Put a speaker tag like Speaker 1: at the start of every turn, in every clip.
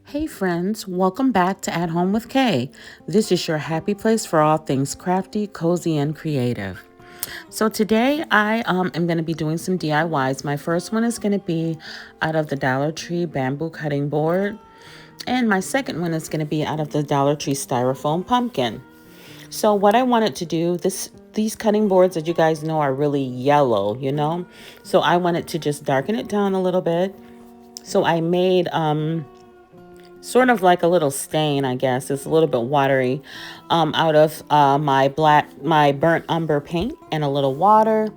Speaker 1: Hey friends, welcome back to At Home with Kay. This is your happy place for all things crafty, cozy, and creative. So today I am going to be doing some DIYs. My first one is going to be out of the Dollar Tree bamboo cutting board. And my second one is going to be out of the Dollar Tree styrofoam pumpkin. So what I wanted to do, these cutting boards that you guys know are really yellow, So I wanted to just darken it down a little bit. So I made sort of like a little stain, I guess. It's a little bit watery, out of my burnt umber paint and a little water.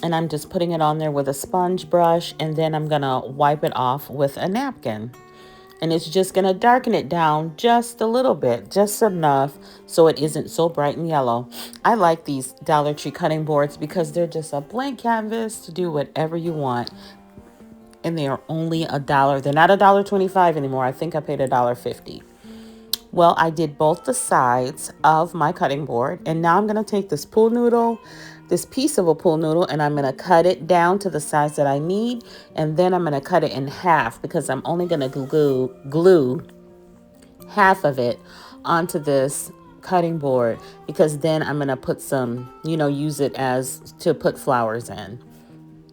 Speaker 1: And I'm just putting it on there with a sponge brush, and then I'm gonna wipe it off with a napkin. And it's just gonna darken it down just a little bit, just enough so it isn't so bright and yellow. I like these Dollar Tree cutting boards because they're just a blank canvas to do whatever you want, and they are only $1. They're not $1.25 anymore. I think I paid $1.50. Well, I did both the sides of my cutting board, and now I'm going to take this pool noodle, this piece of a pool noodle, and I'm going to cut it down to the size that I need, and then I'm going to cut it in half because I'm only going to glue half of it onto this cutting board, because then I'm going to put some, use it as to put flowers in.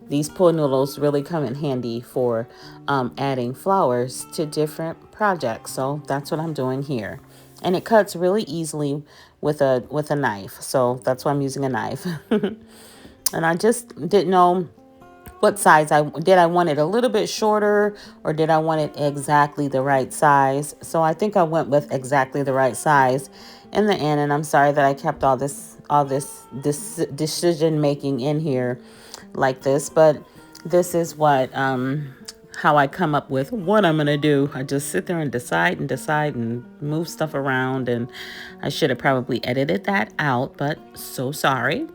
Speaker 1: These pool noodles really come in handy for adding flowers to different projects. So that's what I'm doing here. And it cuts really easily with a knife. So that's why I'm using a knife. And I just didn't know what size I want it a little bit shorter, or did I want it exactly the right size? So I think I went with exactly the right size in the end. And I'm sorry that I kept all this decision making in here like this, but this is what how I come up with what I'm gonna do. I just sit there and decide and move stuff around, and I should have probably edited that out, but so sorry.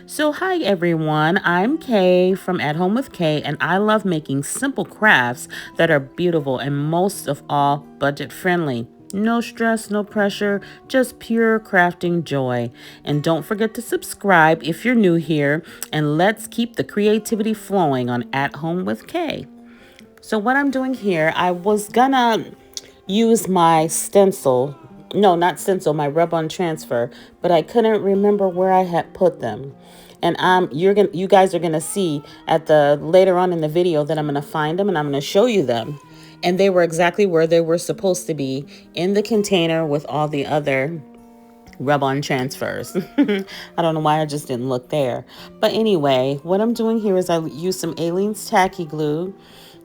Speaker 1: So hi everyone, I'm Kay from At Home with Kay, and I love making simple crafts that are beautiful and most of all budget friendly. No stress, no pressure, just pure crafting joy. And don't forget to subscribe if you're new here, and let's keep the creativity flowing on At Home with Kay. So what I'm doing here, I was gonna use my stencil. No, not stencil, my rub-on transfer, but I couldn't remember where I had put them. And you guys are gonna see at the later on in the video that I'm gonna find them and I'm gonna show you them. And they were exactly where they were supposed to be, in the container with all the other rub-on transfers. I don't know why I just didn't look there. But anyway, what I'm doing here is I use some Aleene's tacky glue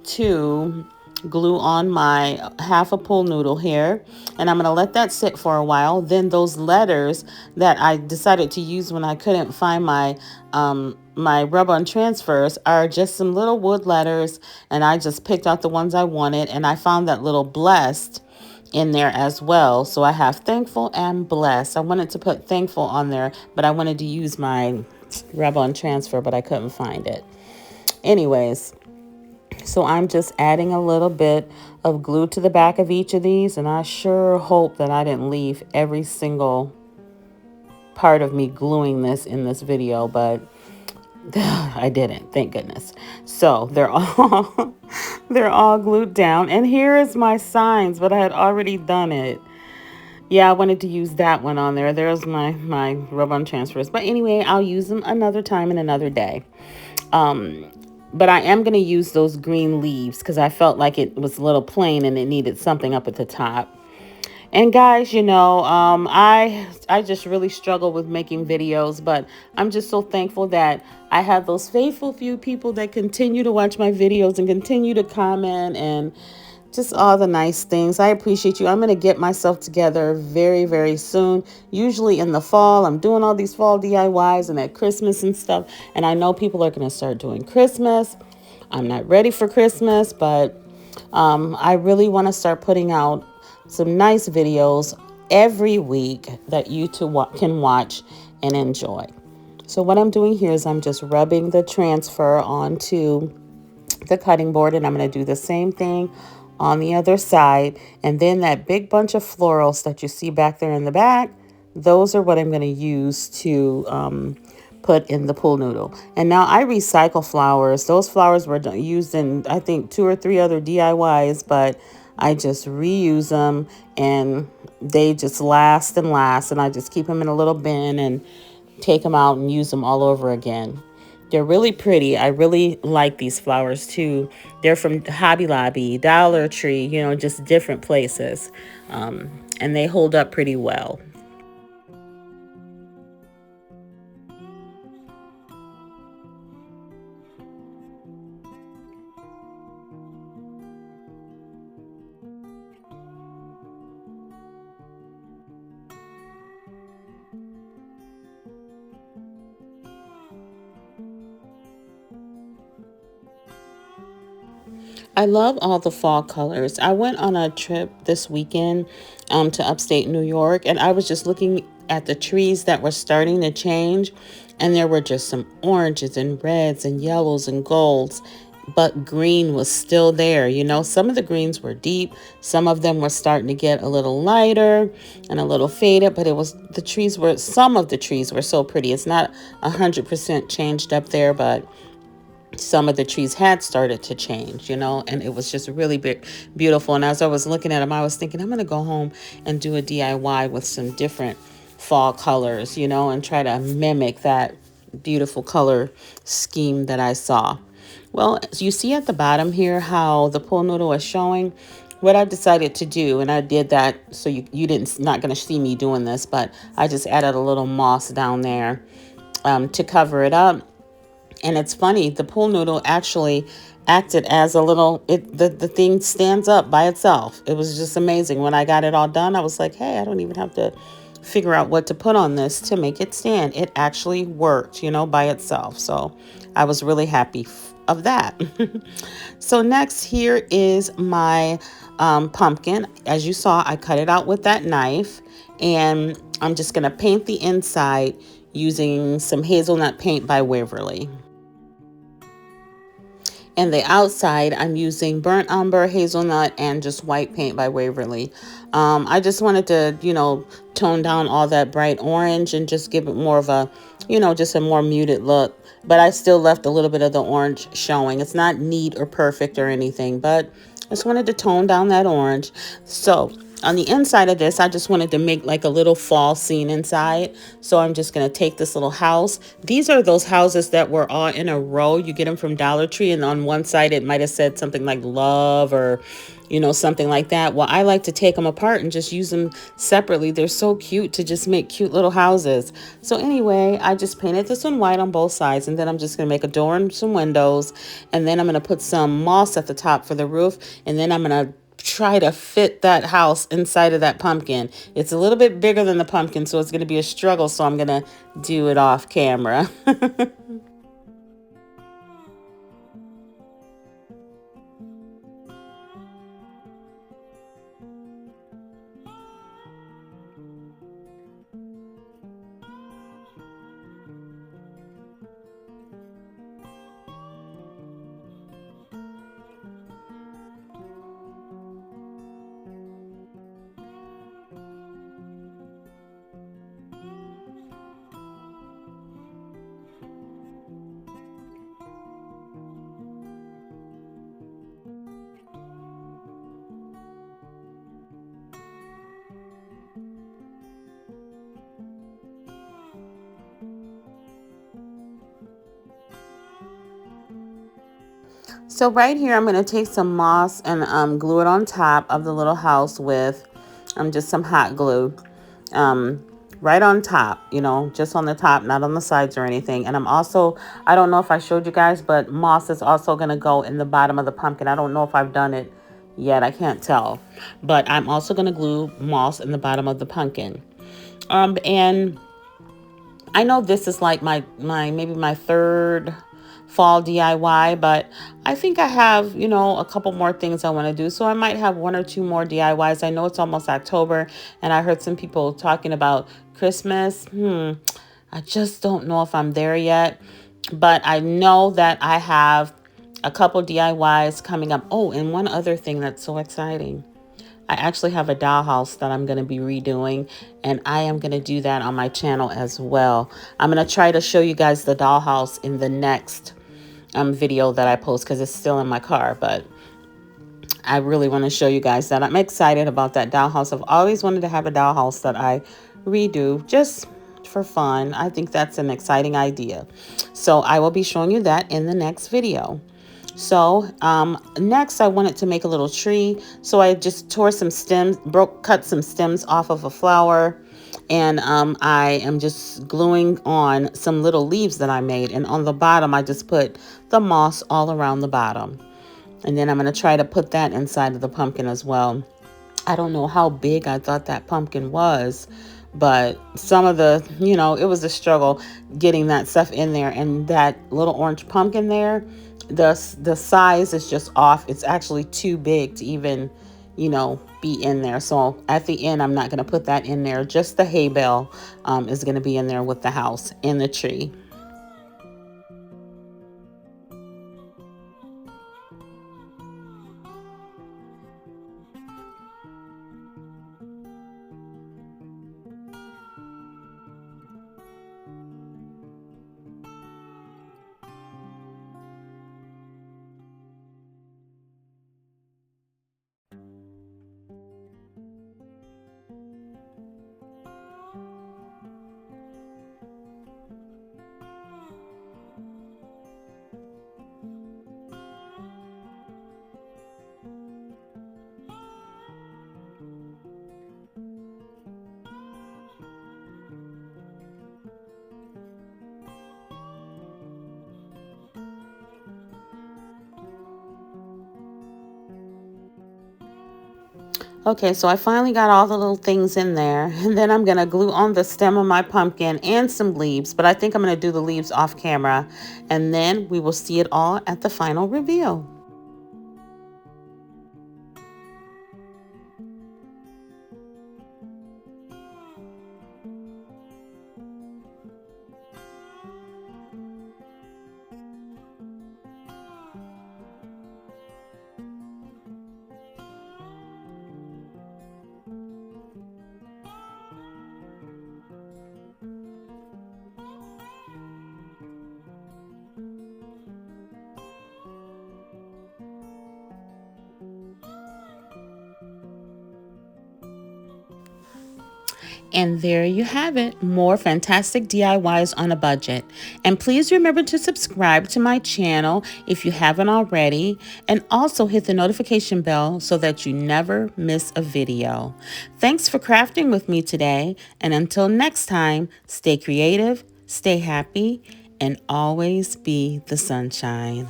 Speaker 1: to glue on my half a pool noodle here, and I'm going to let that sit for a while. Then those letters that I decided to use when I couldn't find my rub-on transfers are just some little wood letters, and I just picked out the ones I wanted, and I found that little blessed in there as well. So I have thankful and blessed. I wanted to put thankful on there, but I wanted to use my rub-on transfer, but I couldn't find it. Anyways, so I'm just adding a little bit of glue to the back of each of these, and I sure hope that I didn't leave every single part of me gluing this in this video, but I didn't, thank goodness. So they're all they're all glued down, and here is my signs, but I had already done it. Yeah, I wanted to use that one on there. There's my rub-on transfers, but anyway, I'll use them another time and another day. But I am going to use those green leaves because I felt like it was a little plain and it needed something up at the top. And guys, I just really struggle with making videos, but I'm just so thankful that I have those faithful few people that continue to watch my videos and continue to comment and just all the nice things. I appreciate you. I'm going to get myself together very, very soon. Usually in the fall, I'm doing all these fall DIYs and at Christmas and stuff. And I know people are going to start doing Christmas. I'm not ready for Christmas, but I really want to start putting out some nice videos every week that you two can watch and enjoy. So what I'm doing here is I'm just rubbing the transfer onto the cutting board, and I'm going to do the same thing on the other side. And then that big bunch of florals that you see back there in the back, those are what I'm going to use to put in the pool noodle. And now I recycle flowers. Those flowers were used in, I think, 2 or 3 other DIYs, but I just reuse them, and they just last and last. And I just keep them in a little bin and take them out and use them all over again. They're really pretty. I really like these flowers too. They're from Hobby Lobby, Dollar Tree, you know, just different places. And they hold up pretty well. I love all the fall colors. I went on a trip this weekend to upstate New York, and I was just looking at the trees that were starting to change, and there were just some oranges and reds and yellows and golds, but green was still there. You know, some of the greens were deep, some of them were starting to get a little lighter and a little faded, but some of the trees were so pretty. It's not 100% changed up there, but some of the trees had started to change, you know, and it was just really beautiful. And as I was looking at them, I was thinking, I'm going to go home and do a DIY with some different fall colors, you know, and try to mimic that beautiful color scheme that I saw. Well, so you see at the bottom here how the pool noodle is showing. What I decided to do, and I did that so you didn't not going to see me doing this, but I just added a little moss down there to cover it up. And it's funny, the pool noodle actually acted as a little, the thing stands up by itself. It was just amazing. When I got it all done, I was like, hey, I don't even have to figure out what to put on this to make it stand. It actually worked, you know, by itself. So I was really happy of that. So next, here is my pumpkin. As you saw, I cut it out with that knife, and I'm just going to paint the inside using some hazelnut paint by Waverly. And the outside, I'm using burnt umber, hazelnut, and just white paint by Waverly. I just wanted to, you know, tone down all that bright orange and just give it more of a, you know, just a more muted look. But I still left a little bit of the orange showing. It's not neat or perfect or anything, but I just wanted to tone down that orange. So on the inside of this, I just wanted to make like a little fall scene inside. So I'm just going to take this little house. These are those houses that were all in a row. You get them from Dollar Tree, and on one side it might have said something like love or, you know, something like that. Well, I like to take them apart and just use them separately. They're so cute to just make cute little houses. So anyway, I just painted this one white on both sides, and then I'm just going to make a door and some windows, and then I'm going to put some moss at the top for the roof, and then I'm going to try to fit that house inside of that pumpkin. It's a little bit bigger than the pumpkin, so it's going to be a struggle, so I'm going to do it off camera. So right here, I'm going to take some moss and glue it on top of the little house with just some hot glue. Um, right on top, you know, just on the top, not on the sides or anything. And I don't know if I showed you guys, but moss is also going to go in the bottom of the pumpkin. I don't know if I've done it yet. I can't tell. But I'm also going to glue moss in the bottom of the pumpkin. And I know this is like maybe my third fall DIY, but I think I have, you know, a couple more things I want to do. So I might have one or two more DIYs. I know it's almost October, and I heard some people talking about Christmas. I just don't know if I'm there yet, but I know that I have a couple DIYs coming up. Oh, and one other thing that's so exciting. I actually have a dollhouse that I'm going to be redoing, and I am going to do that on my channel as well. I'm going to try to show you guys the dollhouse in the next video that I post, because it's still in my car, but I really want to show you guys that. I'm excited about that dollhouse. I've always wanted to have a dollhouse that I redo just for fun. I think that's an exciting idea. So I will be showing you that in the next video. So next I wanted to make a little tree. So I just tore some stems, cut some stems off of a flower. And I am just gluing on some little leaves that I made. And on the bottom, I just put the moss all around the bottom. And then I'm going to try to put that inside of the pumpkin as well. I don't know how big I thought that pumpkin was, but some of the, it was a struggle getting that stuff in there. And that little orange pumpkin there, the size is just off. It's actually too big to even, be in there. So at the end, I'm not going to put that in there. Just the hay bale is going to be in there with the house and the tree. Okay, so I finally got all the little things in there, and then I'm going to glue on the stem of my pumpkin and some leaves, but I think I'm going to do the leaves off camera, and then we will see it all at the final reveal. And there you have it, more fantastic DIYs on a budget. And please remember to subscribe to my channel if you haven't already, and also hit the notification bell so that you never miss a video. Thanks for crafting with me today, and until next time, stay creative, stay happy, and always be the sunshine.